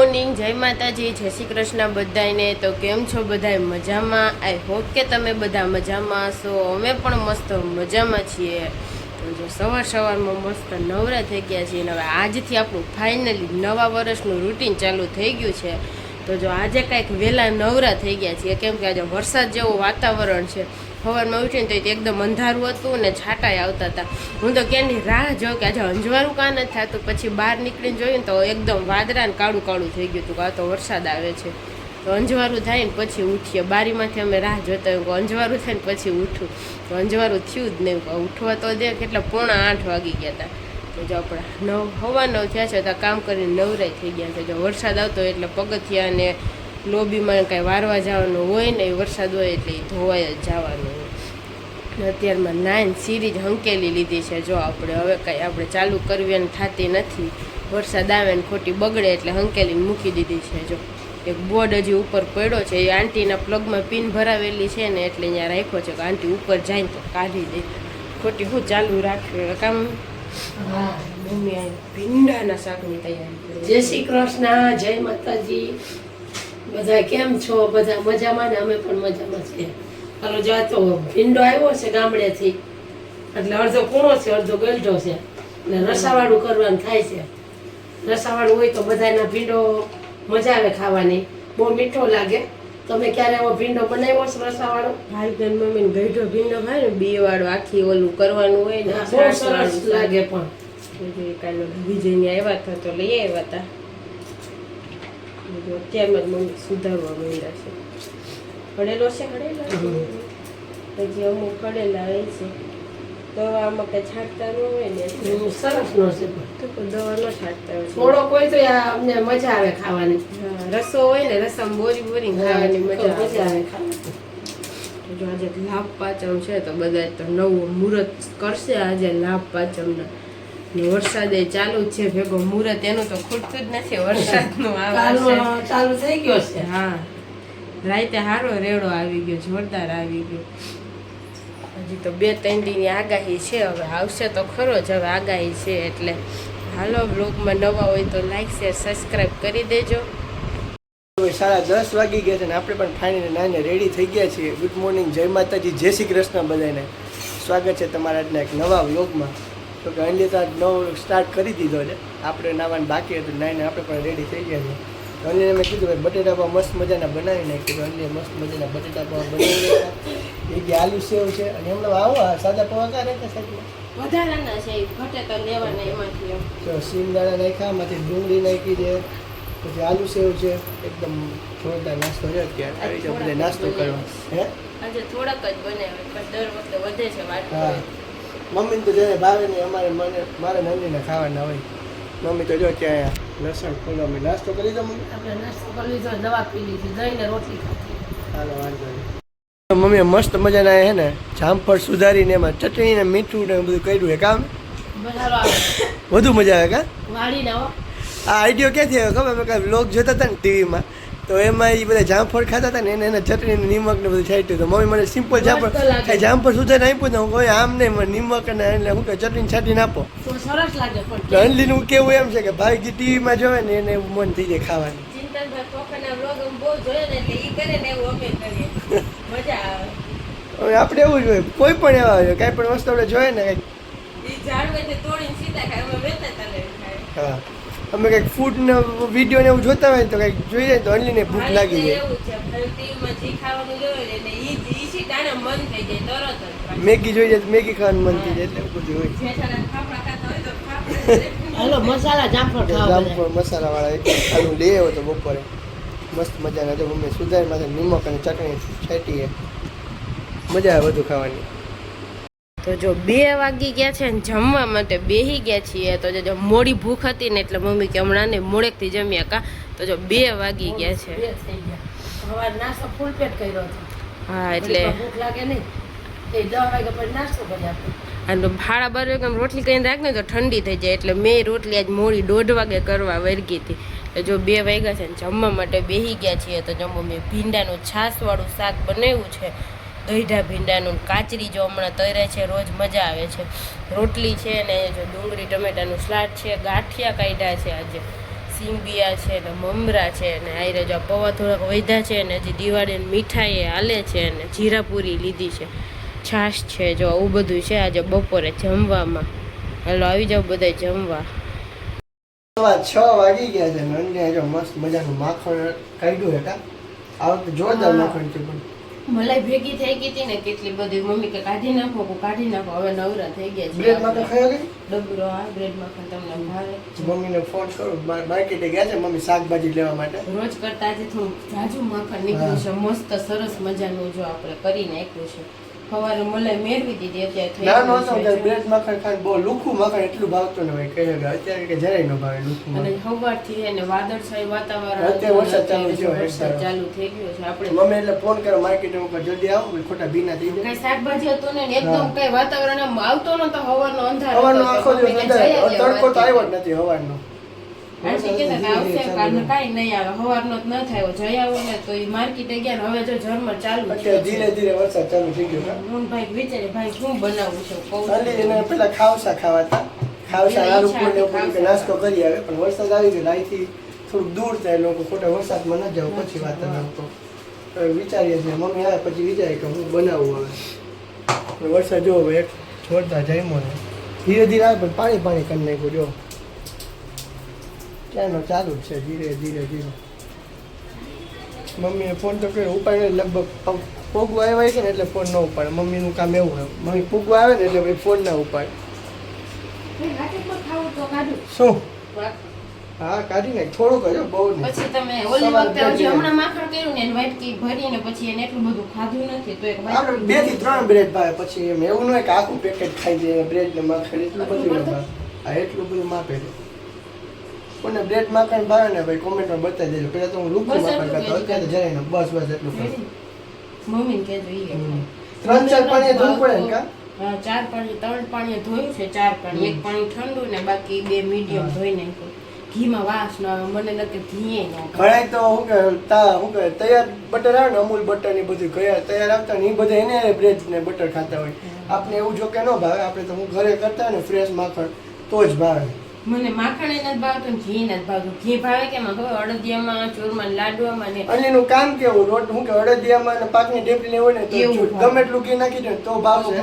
Morning, જય માતાજી, જય શ્રી કૃષ્ણ બધાને। તો કેમ છો બધાય? મજામાં? આઈ હોપ કે તમે બધા મજામાં હશો। અમે પણ મસ્ત મજામાં છીએ। તો જો સવારમાં મસ્ત નવરા થઈ ગયા છીએ। હવે આજથી આપણું ફાઇનલી નવા વર્ષનું રૂટીન ચાલુ થઈ ગયું છે। તો જો આજે કાંઈક વહેલા નવરા થઈ ગયા છીએ, કેમ કે આજે વરસાદ જેવું વાતાવરણ છે। સવારમાં ઉઠીને તો એકદમ અંધારું હતું ને છાંટાઈ આવતા હતા। હું તો ક્યાંની રાહ જોઉં કે આજે અંજવાળું કાં નથી થતું। પછી બહાર નીકળીને જોયું ને તો એકદમ વાદળા ને કાળું કાળું થઈ ગયું હતું કે આ તો વરસાદ આવે છે। તો અંજવાળું થાય ને પછી ઉઠીએ, બારીમાંથી અમે રાહ જોતા હોય કે અંજવાળું થાય ને પછી ઉઠું। તો અંજવાળું થયું જ નહીં, ઉઠવા તો દે કેટલા 7:45 વાગી ગયા હતા। તો જો આપણે 9:15 થયા છે તો કામ કરીને નવરાઈ થઈ ગયા છે। જો વરસાદ આવતો હોય એટલે પગથિયા ને લોબીમાં કાંઈ વારવા જવાનું હોય ને, વરસાદ હોય એટલે ધોવાઈ જ જવાનું હોય। અત્યારમાં 9 સિરીજ હંકેલી લીધી છે। જો આપણે હવે કાંઈ આપણે ચાલુ કરવી અને થતી નથી, વરસાદ આવે ને ખોટી બગડે એટલે હંકેલીને મૂકી દીધી છે। જો એક બોર્ડ હજી ઉપર પડ્યો છે, એ આંટીના પ્લગમાં પિન ભરાવેલી છે ને એટલે અહીંયા રાખ્યો છે કે આંટી ઉપર જાય તો કાઢી દે, ખોટી હું ચાલુ રાખ્યું કામ। હા, મમ્મી ભીંડાના શાકની તૈયારી। જય શ્રી કૃષ્ણ, જય માતાજી। બધા કેમ છો? બધા મજામાં ને? અમે પણ મજામાં છીએ। હાલો, જો તો ભીંડો આવ્યો છે ગામડેથી, એટલે અડધો કૂણો છે અડધો ગલઢો છે, એટલે રસાવાળું કરવાનું થાય છે। રસાવાળું હોય તો બધાના ભીંડો મજા આવે ખાવાની, બહુ મીઠો લાગે। તમે ક્યારે એવો ભીંડો બનાવ્યો છે રસાવાળો? ભાઈ બેન મમ્મીને ગઈઢો ભીંડો ખાય ને, બે વાળો આખી ઓલું કરવાનું હોય ને, બહુ સરસ લાગે। પણ કાલે વિજયને આવ્યા હતા તો લઈ આવ્યા હતા। અત્યારમાં જ મમ્મી સુધારવા માંડ્યા છે। ખડેલો છે, ખડેલા હજી અમુક ખડેલા હોય છે। દવા આમાં કઈ છાંટતા ન હોય ને, સરસ નો છે, દવા ન છાંટતા હોય। થોડો કોઈ તો અમને મજા આવે ખાવાની। હા, રસો હોય ને, રસામાં બોરી બોરી ખાવાની મજા આવે ખાવાની। જો આજે લાભ પાંચમ છે તો બધા તો નવું મુહૂર્ત કરશે આજે લાભ પાંચમના, ને વરસાદ ચાલુ જ છે ભેગો મુહૂર્ત, એનું તો ખૂટતું જ નથી વરસાદનું ચાલુ થઈ ગયો છે। હા, રાતે હારો રેડો આવી ગયો, જોરદાર આવી ગયો। હજી તો 2-3 દીની આગાહી છે, હવે આવશે તો ખરો જ, હવે આગાહી છે એટલે। હાલો, બ્લોગમાં નવા હોય તો લાઈક શેર સબસ્ક્રાઈબ કરી દેજો। 10:30 વાગી ગયા છે ને આપણે પણ ફાઇનલી નાઈને રેડી થઈ ગયા છીએ। ગુડ મોર્નિંગ, જય માતાજી, જય શ્રી કૃષ્ણ બધાને। સ્વાગત છે તમારા આજના એક નવા વ્લોગમાં। તો કે અંજલિ તો નવો સ્ટાર્ટ કરી દીધો છે, આપણે નાવાનું બાકી હતું, નાઈને આપણે પણ રેડી થઈ ગયા છે। તો અંજલિને મેં કીધું ભાઈ બટેટા પાવ મસ્ત મજાના બનાવી નાખી, તો અંજલિએ મસ્ત મજાના બટેટા પાવ બનાવી નાખ્યા। એ કે આલુ સેવ છે, અને હમણાં આવો સાદા પૌવા ક્યાં રહેતા સાહેબ? વધારાના છે, ઘટે તો લેવાના એમાંથી। તો સિંગદાણા નાખ્યા, આમાંથી ડુંગળી નાખી છે, પછી આલુ સેવ છે, એકદમ જોરદાર નાસ્તો છે। અત્યારે આવી રીતે બધે નાસ્તો કરવા હે આજે થોડાક જ બનાવે, પણ દર વખતે વધે છે વાટકો। હા, મમ્મીને તો જેને ભાવે નહીં, મારે નંદીને ખાવાના હોય। મમ્મી તો જો ત્યાં લસણ ખોલો, મેં નાસ્તો કરી દો મમ્મી? આપણે નાસ્તો કરી લીધો, દવા પી લીધી, દહીં ને રોટલી ખાધી। હાલો, વાંધો નહીં। મમ્મીએ મસ્ત મજાના હે ને જામફળ સુધારીને એમાં ચટણી ને મીઠું ને બધું કર્યું હે કામ, મસાલો આવે, વધુ મજા આવે કા? વાળીને આવો। આ આઈડિયો ક્યાંથી આવ્યો ખબર? મેં કાંઈ વ્લોગ જોતા હતા ને ટીવીમાં, તો એમાં એ બધા જામફળ ખાતા હતા ને એને ચટણી ને નિમક ને બધું છાંટ્યું, તો મમ્મી મને સિમ્પલ જામફળ સુધારીને આપ્યું ને, હું કહું આમ નહીં, મને નિમક અને એટલે હું કહે ચટણી છાંટીને આપો, તો સરસ લાગે। તો પણ અંજલિનું કેવું એમ છે કે ભાઈ જે ટીવીમાં જોવે ને એને એવું મન થઈ જાય ખાવાનું। ચિંતનભાઈ પોખરના વ્લોગ બહુ જોયે ને એટલે ઈ કરે ને એવું અમે કરીએ, મજા આવે। હવે આપણે એવું જ હોય, કોઈ પણ એવા હોય કાંઈ પણ વસ્તુ આપણે જોઈએ ને કંઈક, ઈ ઝાડવેથી તોડીને સીધા ખાય, અમે વેતા તને ખાય। હા, અમે કંઈક ફૂડનો વિડીયો ને એવું જોતા હોય તો કંઈક જોઈએ તો અંજલિને ભૂખ લાગી જાય। એવું છે, ટીવીમાં જે ખાવાનું જોયું ને ઈ સીધાને મન થઈ જાય તરત જ। મેગી જોઈ જાય તો મેગી ખાવાનું મન થઈ જાય, એટલે એવું બધું હોય। જેઠાલાલ ફાફડા ખાતા હોય તો ફાફડા હાલો મસાલા જામફળ ખાવા જામફળ મસાલાવાળા એક આલુ લઈ આવ્યો તો બપોરે, મસ્ત મજાના જો મમ્મી સુધારીમાંથી નિમક અને ચટણી છાંટીએ, મજા આવે બધું ખાવાની। તો જો 2 વાગી ગયા છે ને જમવા માટે બેસી ગયા છીએ। તો જો મોડી ભૂખ હતી ને એટલે મમ્મી કે હમણાં ને મોડેકથી જમ્યા કા, તો જો 2 વાગી ગયા છે। હવે નાસ્તો ફૂલ પેટ કર્યો હતો। હા, એટલે ભૂખ લાગે નહીં, એ 10 વાગ્યા પછી નાસ્તો કરી આપો। અને 12:30 વાગે રોટલી કરીને રાખને તો ઠંડી થઈ જાય, એટલે મેં રોટલી આજ મોડી 1:30 વાગે કરવા વર્ગી હતી। તો જો 2 વાગ્યા છે ને જમવા માટે બેસી ગયા છીએ। તો જો મમ્મી ભીંડાનું છાશવાળું શાક બનાવ્યું છે, ગઈઢા ભીંડાનું, કાચરી જો હમણાં તરે છે, રોજ મજા આવે છે। રોટલી છે ને જો ડુંગળી ટમેટાનું સલાડ છે, ગાંઠિયા કાઢ્યા છે આજે સિંગિયા છે ને મમરા છે ને આયરે જો પૌવા થોડાક વધ્યા છે ને હજી દિવાળીની મીઠાઈ હાલે છે ને જીરાપુરી લીધી છે, છાશ છે, જો આવું બધું છે આજે બપોરે જમવામાં. હાલો આવી જાવ બધા જમવા. 6 વાગી ગયા છે ને અન્ય જો મસ્ત મજાનું માખણ કાઢ્યું હતા. આ વખતે જોરદાર માખણ છે પણ મલાઈ ભેગી થઈ ગઈ હતી ને કેટલી બધી. મમ્મી કે કાઢી નાખો હવે નવરા થઈ ગયા છે. બ્રેડ માખણ ખાયો કે ડબરો આ બ્રેડ માખણ તમને ભાવે? મમ્મીને ફોન કરું, માર્કેટે ગયા છે મમ્મી શાકભાજી લેવા માટે. રોજ કરતા આજે થોડું જાજુ માખણ નીકળ્યું છે, મસ્ત સરસ મજાનું જો આપણે કરી નાખ્યું છે. સવારે મલાઈ મેળવી દીધી, અત્યારે થઈ ના ગયું નહોતો છે. બ્રેડ માખણ ખાઈ બહુ લુખું માખણ એટલું ભાવતું ન હોય કહે કે અત્યારે કે જરાય ન ભાવે લુખું અને માખણ. સવારથી એને વાદળછાયું વાતાવરણ અત્યારે વરસાદ ચાલુ હતું, થયો, વરસાદ એકદમ. ચાલુ થઈ ગયો છે. આપણે મમ્મી એટલે ફોન કર્યો માર્કેટે ઉપર જલ્દી આવો પછી ખોટા ભીના થઈ જાય. કઈ શાકભાજી હતું ને એકદમ કઈ વાતાવરણ આમ આવતો નતો, હવાનો અંધારો હવાનો હતો. આખો દિવસ મમ્મીને જઈ અંધારો. આવ્યા તડકો તો વાતથી. આવ્યો જ નથી હવાનો. આંટી કહેતા કે આવશે કારણે કાંઈ નહીં આવે, હવારનો જ ન થાય. જઈ આવો ને તો એ માર્કેટે ગયા ને હવે જો ઝરમર ચાલુ અત્યારે થયો ધીરે છે. ધીરે વરસાદ ચાલુ થઈ ગયો છે. મોહનભાઈ વિચારે ભાઈ શું બનાવવું છે કહું ખાલી એને પેલા ખાવસા ખાવાતા ખાવસા એને આલુ ઈચ્છા પૂરી ને હતી એવું બધું કે નાસ્તો કરી આવે પણ વરસાદ આવી ગયો અહીંથી થોડુંક દૂર થાય લોકો ખોટા વરસાદમાં ન જાવ પછી વાતાવરણ તો હવે વિચારીએ છીએ મમ્મી આવે પછી વિચારે કે હું બનાવું હવે વરસાદ જો હવે એક જોરદાર જામ્યો ને ધીરે ધીરે આવે પણ પાણી પાણી કરી નાખ્યું જો ક્યાંનો ચાલુ જ છે ધીરે ધીરે ધીરે મમ્મીએ ફોન તો કર્યો ઉપાડે લગભગ પૂગવા આવ્યા છે ને એટલે ફોન ન ઉપાડે મમ્મીનું કામ એવું હોય મમ્મી પૂગવા આવે ને એટલે ભાઈ ફોન ના ઉપાડે શું હા કાઢી નાખ થોડુંક હજો બહુ નહીં પછી તમે ઓલી વખતે હજી હમણાં માખણ કર્યું ને એને વાટકી ભરીને પછી એને એટલું બધું ખાધું નથી તો એક આપણે 2 થી 3 બ્રેડ ભાવે પછી એમ એવું ન હોય કે આખું પેકેટ ખાઈ જાય બ્રેડ ને માખણ એટલું બધું ન ભાવે હા એટલું બધું માપે છે કોને બ્રેડ માખણ ભાવે ને ભાઈ કોમેન્ટમાં બતાવી દેજો પહેલા તો હું લુકું માખણ ખાતો અત્યારે જરાય ને બસ એટલું ખાતો મમ્મીને કહેજો ઈ 3-4 પાણી ધોવું પડે ને કા હા 4 પાણી 3 પાણી ધોયું છે 4 પાણી એક પાણી ઠંડુ ને બાકી 2 મીડિયમ ધોઈ નાખ્યું ઘીમાં વાસ ન આવે મને લાગે ઘી ના ઘણા તો હું કે તૈયાર બટર આવે ને અમૂલ બટર ની બધું તૈયાર આવતા ને એ બધા એને બ્રેડ ને બટર ખાતા હોય આપણે એવું જો કે ન ભાવે આપણે તો હું ઘરે કરતા હોય ને ફ્રેશ માખણ તો જ ભાવે મને માખણ એ નથી ભાવતું ઘી નથી ભાવતું ઘી ભાવે કે એમાં ખબર અડદિયામાં ચૂરમામાં લાડવામાં ને અને એનું કામ કેવું રોટ હું કે અડદિયામાં ને પાકની ઢેપલી હોય ને તો એવું ભાવે. ગમે એટલું ઘી નાખી દે ને તો ભાવશે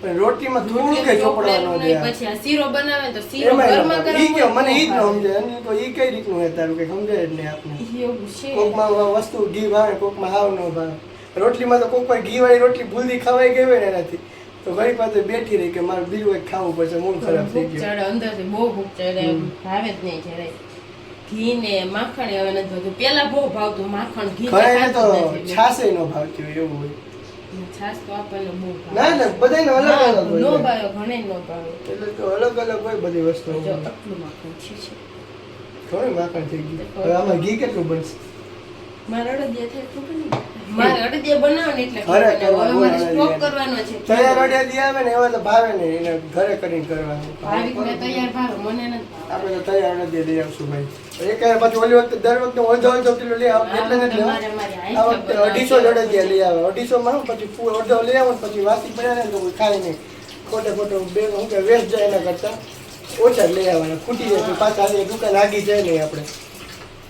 પણ રોટીમાં થોડું કે ચોપડવાનું દે પછી આ શીરો બનાવે તો શીરો એમાં ઘરમાં ઈ કે મને ઈ જ ન કરવો સમજાય અને તો ઈ કઈ રીતનું હે તારું કે સમજાય જ નહીં આપને એવું છે કોકમાં વસ્તુ ઘી ભાવે કોકમાં હાવ ન ભાવે રોટલીમાં તો કોક વાર ઘી વાળી રોટલી ભૂલથી ખવાઈ ગઈ હોય ને એનાથી તો ઘણી પાસે બેઠી રહી કે મારે બીજું કંઈક ખાવું પડશે મૂળ ખરાબ થઈ ભૂખ ગયો ચડે અંદરથી બહુ ભૂખ ચડે ભાવે જ નહીં જરાય ઘી ને માખણ હવે નથી ભાવતું પેલા બહુ ભાવતું માખણ ઘી ઘણા એને તો ખાતું જ નથી. છાશે ન ભાવતી હોય એવું હોય છાશ તો આપણને બહુ ના ભાવે ના બધાને અલગ અલગ નો હોય ભાવે ઘણે નો ભાવે એટલે તો અલગ અલગ હોય બધી વસ્તુ જો આટલું માખણ છે ઘણું માખણ થઈ ગયું હવે આમાં ઘી કેટલું બનશે મારે અડદિયા થાય ખબર નહીં મારે અડદિયા બનાવને એટલે ઘરે ખબર કરવા, નહીં. હવે મારે ઘરે સ્ટોક અડદિયા. કરવાનો છે તૈયાર અડિયાદી આવે ને એવા તો ભાવે ને એને ઘરે કરીને કરવાનું ભાવિક ને તૈયાર ભાવે મને નથી ભાવતું. આપણે તો તૈયાર અડિયા લઈ આવશું ભાઈ એક પાછું ઓલી વખતે દર વખતે અડધો કિલો લઈ આવે એટલે નથી લેવા. આ વખતે 250 જ અડિયા લઈ આવે 250 માં પછી ફૂલ અડધો લઈ આવો ને પછી વાસી પડ્યા ને તો કોઈ ખાય નહીં ખોટે ખોટું બે હું કે વેસ્ટ જાય એના કરતા ઓછા જ લઈ આવવાના ખૂટી જાય તો પાછા આજે દુકાન આગી જાય નહીં આપણે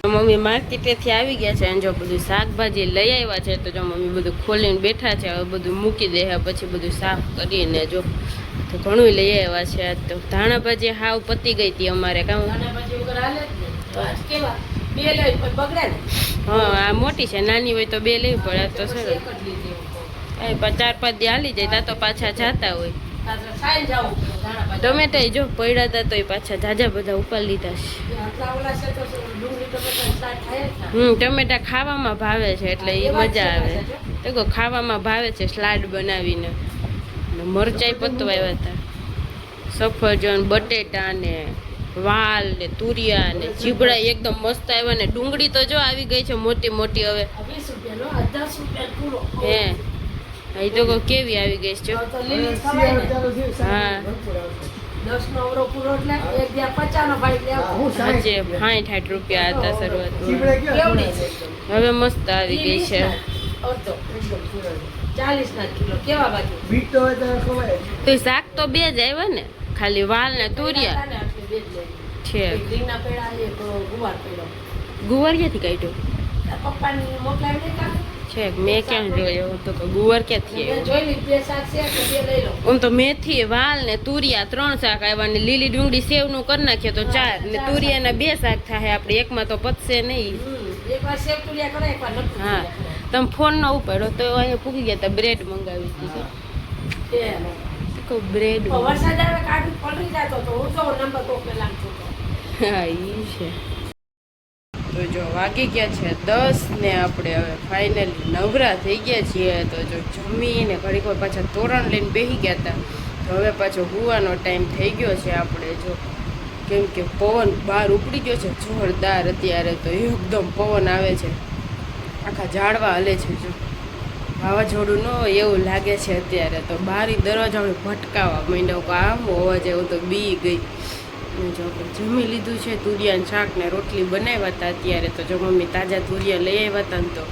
મમ્મી માર્કેટેથી આવી ગયા છે અને જો બધું શાકભાજી લઈ આવ્યા છે તો જો મમ્મી બધું ખોલીને બેઠા છે હવે બધું મૂકી દે પછી બધું સાફ કરીને જો તો ઘણું લઈ આવ્યા છે આજ તો ધાણા ભાજી હાવ પતી ગઈ હતી અમારે કામ હા આ મોટી છે નાની હોય તો 2 લેવી પડે આ તો સરસ 4-5 દી હાલી જાય તા તો પાછા જાતા હોય ટમેટા જો પડ્યા હતા તો એ પાછા જાજા બધા ઉપાડ લીધા છે ટમેટા ખાવામાં ભાવે છે એટલે એ મજા આવે તો કહો ખાવામાં ભાવે છે સ્લાડ બનાવીને મરચાઈ પત્તો આવ્યા હતા સફરજન બટેટા ને વાલ ને તુરિયા ને જીબડા એકદમ મસ્ત આવ્યા ને ડુંગળી તો જો આવી ગઈ છે મોટી મોટી હવે હે એ તો કહો કેવી આવી ગઈ છે હા 60 રૂપિયા હતા શરૂઆતમાં હવે મસ્ત આવી ગઈ છે તો શાક તો 2 જ આવ્યા ને ખાલી વાલ ને તુરિયા છે એક રીંગણા પેડા એક ગુવાર પેડો ગુવાર ક્યાંથી કાઢ્યો પપ્પાની મોકલાવી નહીં કાઢે છે મેં ક્યાં જોયો તો કે ગુવાર ક્યાંથી મેં આવ્યો જોઈ લીધી 2 શાક છે તો 2 લઈ લો આમ તો મેથી વાલ ને તુરિયા 3 શાક આવ્યા ને લીલી ડુંગળી સેવનું કરી નાખીએ તો 4 ને તુરિયાના 2 શાક થાય આપણે એકમાં તો પતશે નહીં એકવાર સેવ તુરિયા કરે એકવાર નથી હા તમે ફોન ન ઉપાડો તો અહીંયા પૂકી ગયા તા બ્રેડ મંગાવી દીધી કહું બ્રેડ વરસાદ આવે કાઢી પલળી જતો તો હું તો નંબર તો પેલા હા ઈ છે તો જો વાગી ગયા છે 10 ને આપણે હવે ફાઇનલી નવરા થઈ ગયા છીએ તો જો જમીને ઘડીક વાર પાછા તોરણ લઈને બેસી ગયા હતા તો હવે પાછો હુવાનો ટાઈમ થઈ ગયો છે આપણે જો કેમ કે પવન બહાર ઉપડી ગયો છે જોરદાર અત્યારે તો એકદમ પવન આવે છે આખા ઝાડવા હલે છે જો વાવાઝોડું ન હોય એવું લાગે છે અત્યારે તો બારી દરવાજા ભટકાવા માંડ્યો આમ હોવા જેવું તો બી ગઈ જો આપણે જમી લીધું છે તુરિયાનું શાક ને રોટલી બનાવ્યા હતા અત્યારે તો જો મમ્મી તાજા તુરિયા લઈ આવ્યા હતા ને તો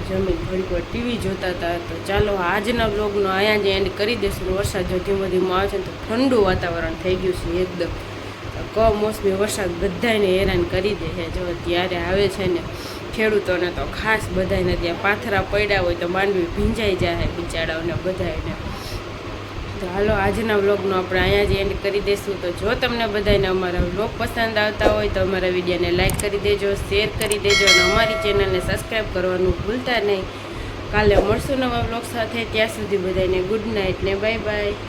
જમીન ઘડીક વાર ટીવી જોતા હતા તો ચાલો આજના બ્લોગનો અહીંયા જ એન્ડ કરી દઈશું વરસાદ જો ધીમો ધીમો આવે છે ને તો ઠંડુ વાતાવરણ થઈ ગયું છે એકદમ કમોસમી વરસાદ બધાને હેરાન કરી દે છે જો ત્યારે આવે છે ને ખેડૂતોને તો ખાસ બધાને ત્યાં પાથરા પડ્યા હોય તો માંડવી ભીંજાઈ જાય બિચારાઓને બધાને તો હાલો આજના વ્લોગનો આપણે અહીંયા જ એન્ડ કરી દઈશું તો જો તમને બધાને અમારા વ્લોગ પસંદ આવતા હોય તો અમારા વિડીયોને લાઇક કરી દેજો શેર કરી દેજો અને અમારી ચેનલને સબસ્ક્રાઈબ કરવાનું ભૂલતા નહીં કાલે મળશું નવા વ્લોગ સાથે ત્યાં સુધી બધાને ગુડ નાઇટ ને બાય બાય